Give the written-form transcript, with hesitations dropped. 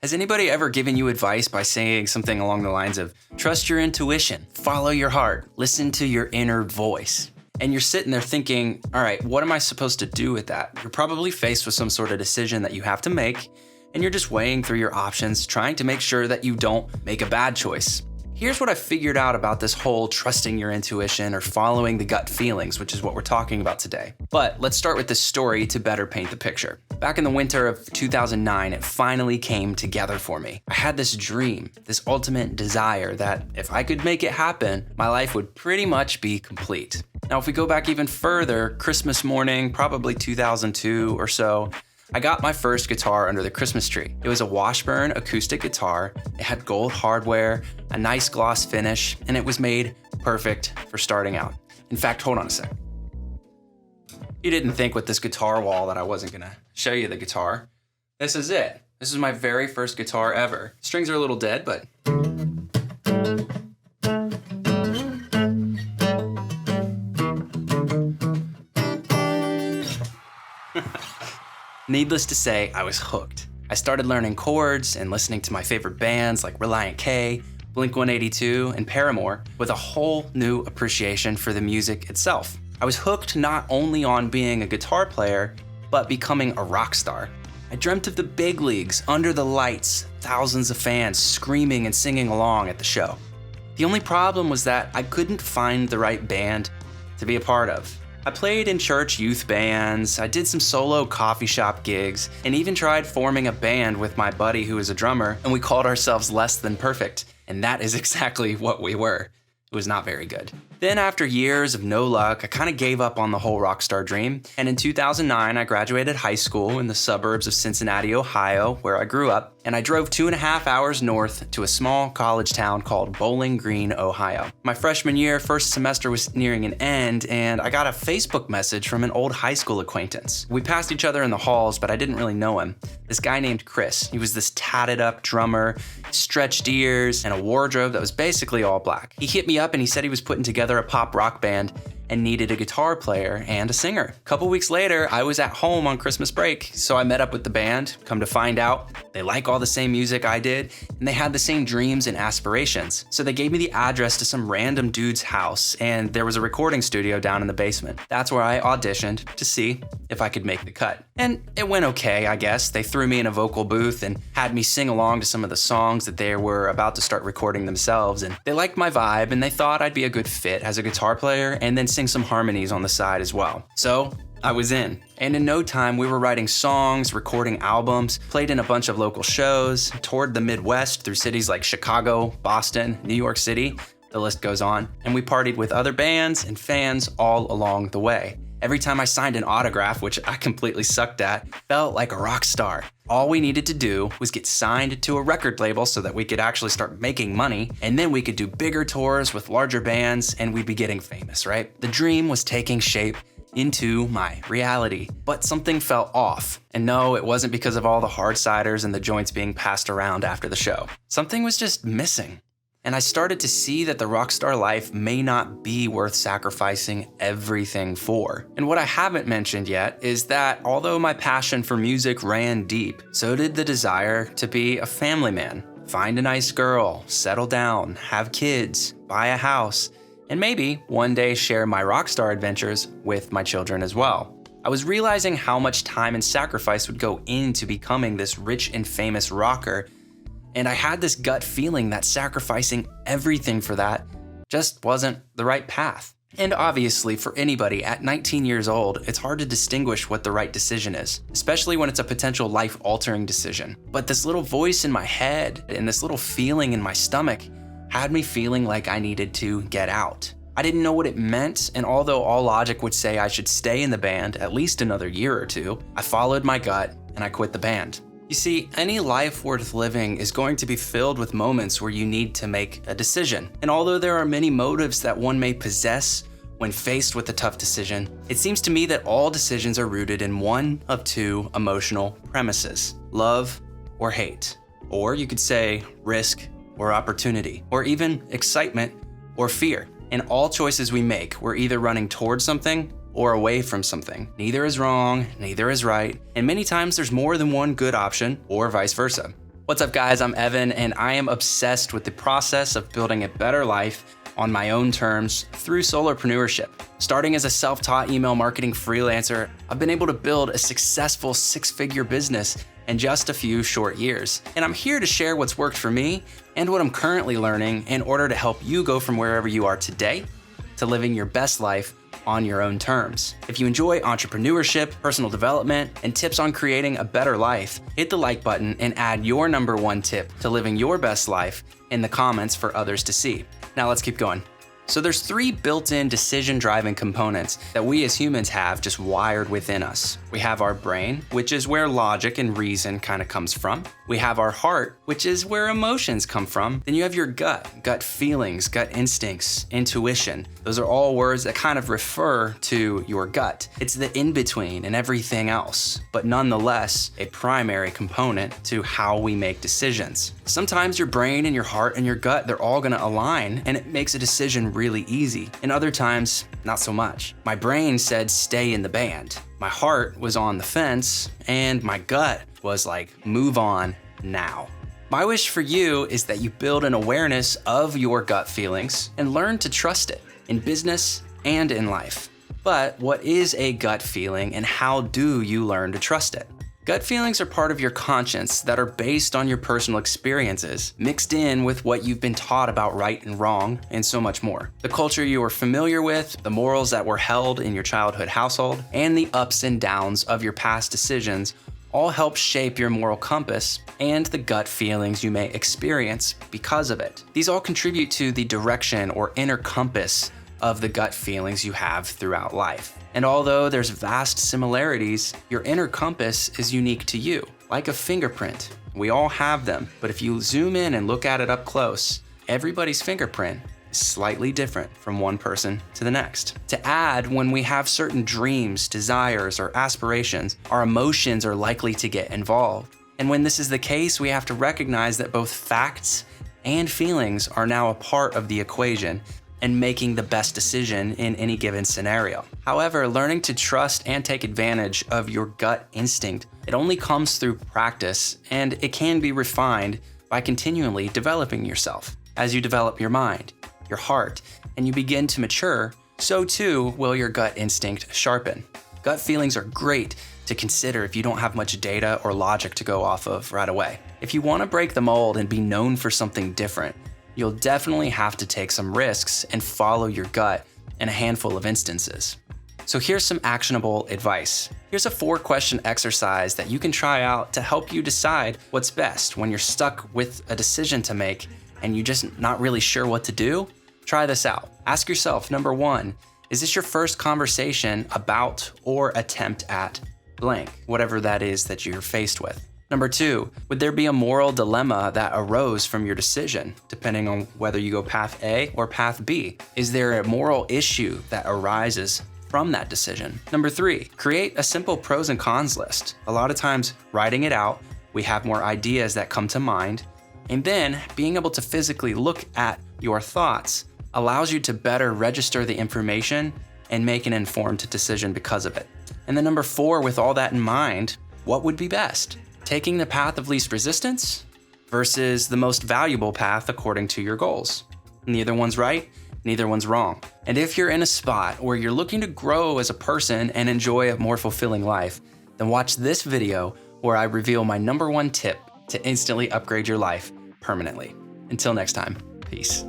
Has anybody ever given you advice by saying something along the lines of, trust your intuition, follow your heart, listen to your inner voice? And you're sitting there thinking, all right, what am I supposed to do with that? You're probably faced with some sort of decision that you have to make, and you're just weighing through your options, trying to make sure that you don't make a bad choice. Here's what I figured out about this whole trusting your intuition or following the gut feelings, which is what we're talking about today. But let's start with this story to better paint the picture. Back in the winter of 2009, it finally came together for me. I had this dream, this ultimate desire that if I could make it happen, my life would pretty much be complete. Now, if we go back even further, Christmas morning, probably 2002 or so, I got my first guitar under the Christmas tree. It was a Washburn acoustic guitar. It had gold hardware, a nice gloss finish, and it was made perfect for starting out. In fact, hold on a sec. You didn't think with this guitar wall that I wasn't gonna show you the guitar. This is it. This is my very first guitar ever. Strings are a little dead, but needless to say, I was hooked. I started learning chords and listening to my favorite bands like Relient K, Blink-182, and Paramore with a whole new appreciation for the music itself. I was hooked not only on being a guitar player, but becoming a rock star. I dreamt of the big leagues, under the lights, thousands of fans screaming and singing along at the show. The only problem was that I couldn't find the right band to be a part of. I played in church youth bands, I did some solo coffee shop gigs, and even tried forming a band with my buddy who was a drummer, and we called ourselves Less Than Perfect, and that is exactly what we were. It was not very good. Then after years of no luck, I kind of gave up on the whole rock star dream, and in 2009 I graduated high school in the suburbs of Cincinnati, Ohio, where I grew up, and I drove 2.5 hours north to a small college town called Bowling Green, Ohio. My freshman year, first semester was nearing an end, and I got a Facebook message from an old high school acquaintance. We passed each other in the halls, but I didn't really know him. This guy named Chris. He was this tatted up drummer, stretched ears, and a wardrobe that was basically all black. He hit me up and he said he was putting together a pop rock band and needed a guitar player and a singer. A couple weeks later, I was at home on Christmas break, so I met up with the band. Come to find out, they like all the same music I did, and they had the same dreams and aspirations. So they gave me the address to some random dude's house, and there was a recording studio down in the basement. That's where I auditioned to see if I could make the cut. And it went okay, I guess. They threw me in a vocal booth and had me sing along to some of the songs that they were about to start recording themselves, and they liked my vibe, and they thought I'd be a good fit as a guitar player, and then sing some harmonies on the side as well. So I was in. And in no time, we were writing songs, recording albums, played in a bunch of local shows, toured the Midwest through cities like Chicago, Boston, New York City, the list goes on. And we partied with other bands and fans all along the way. Every time I signed an autograph, which I completely sucked at, felt like a rock star. All we needed to do was get signed to a record label so that we could actually start making money, and then we could do bigger tours with larger bands, and we'd be getting famous, right? The dream was taking shape into my reality, but something felt off. And no, it wasn't because of all the hard ciders and the joints being passed around after the show. Something was just missing. And I started to see that the rockstar life may not be worth sacrificing everything for. And what I haven't mentioned yet is that although my passion for music ran deep, so did the desire to be a family man. Find a nice girl, settle down, have kids, buy a house, and maybe one day share my rockstar adventures with my children as well. I was realizing how much time and sacrifice would go into becoming this rich and famous rocker, and I had this gut feeling that sacrificing everything for that just wasn't the right path. And obviously, for anybody at 19 years old, it's hard to distinguish what the right decision is, especially when it's a potential life-altering decision. But this little voice in my head and this little feeling in my stomach had me feeling like I needed to get out. I didn't know what it meant, and although all logic would say I should stay in the band at least another year or two, I followed my gut and I quit the band. You see, any life worth living is going to be filled with moments where you need to make a decision. And although there are many motives that one may possess when faced with a tough decision, it seems to me that all decisions are rooted in one of two emotional premises: love or hate. Or you could say risk or opportunity, or even excitement or fear. In all choices we make, we're either running towards something or away from something. Neither is wrong, neither is right, and many times there's more than one good option, or vice versa. What's up, guys? I'm Evan, and I am obsessed with the process of building a better life on my own terms through solopreneurship. Starting as a self-taught email marketing freelancer, I've been able to build a successful six-figure business in just a few short years. And I'm here to share what's worked for me and what I'm currently learning in order to help you go from wherever you are today to living your best life on your own terms. If you enjoy entrepreneurship, personal development, and tips on creating a better life, hit the like button and add your number one tip to living your best life in the comments for others to see. Now let's keep going. So there's 3 built-in decision-driving components that we as humans have just wired within us. We have our brain, which is where logic and reason kind of comes from. We have our heart, which is where emotions come from. Then you have your gut feelings, gut instincts, intuition. Those are all words that kind of refer to your gut. It's the in-between and everything else, but nonetheless a primary component to how we make decisions. Sometimes your brain and your heart and your gut, they're all gonna align and it makes a decision really easy. And other times, not so much. My brain said stay in the band. My heart was on the fence and my gut was like, move on now. My wish for you is that you build an awareness of your gut feelings and learn to trust it in business and in life. But what is a gut feeling and how do you learn to trust it? Gut feelings are part of your conscience that are based on your personal experiences, mixed in with what you've been taught about right and wrong, and so much more. The culture you are familiar with, the morals that were held in your childhood household, and the ups and downs of your past decisions all help shape your moral compass and the gut feelings you may experience because of it. These all contribute to the direction or inner compass of the gut feelings you have throughout life. And although there's vast similarities, your inner compass is unique to you, like a fingerprint. We all have them, but if you zoom in and look at it up close, everybody's fingerprint is slightly different from one person to the next. To add, when we have certain dreams, desires, or aspirations, our emotions are likely to get involved. And when this is the case, we have to recognize that both facts and feelings are now a part of the equation and making the best decision in any given scenario. However, learning to trust and take advantage of your gut instinct, it only comes through practice, and it can be refined by continually developing yourself. As you develop your mind, your heart, and you begin to mature, so too will your gut instinct sharpen. Gut feelings are great to consider if you don't have much data or logic to go off of right away. If you want to break the mold and be known for something different, you'll definitely have to take some risks and follow your gut in a handful of instances. So here's some actionable advice. Here's a 4-question exercise that you can try out to help you decide what's best when you're stuck with a decision to make and you're just not really sure what to do. Try this out. Ask yourself, number 1, is this your first conversation about or attempt at blank, whatever that is that you're faced with? Number 2, would there be a moral dilemma that arose from your decision, depending on whether you go path A or path B? Is there a moral issue that arises from that decision? Number 3, create a simple pros and cons list. A lot of times, writing it out, we have more ideas that come to mind, and then being able to physically look at your thoughts allows you to better register the information and make an informed decision because of it. And then number 4, with all that in mind, what would be best? Taking the path of least resistance versus the most valuable path according to your goals. Neither one's right, neither one's wrong. And if you're in a spot where you're looking to grow as a person and enjoy a more fulfilling life, then watch this video where I reveal my number 1 tip to instantly upgrade your life permanently. Until next time, peace.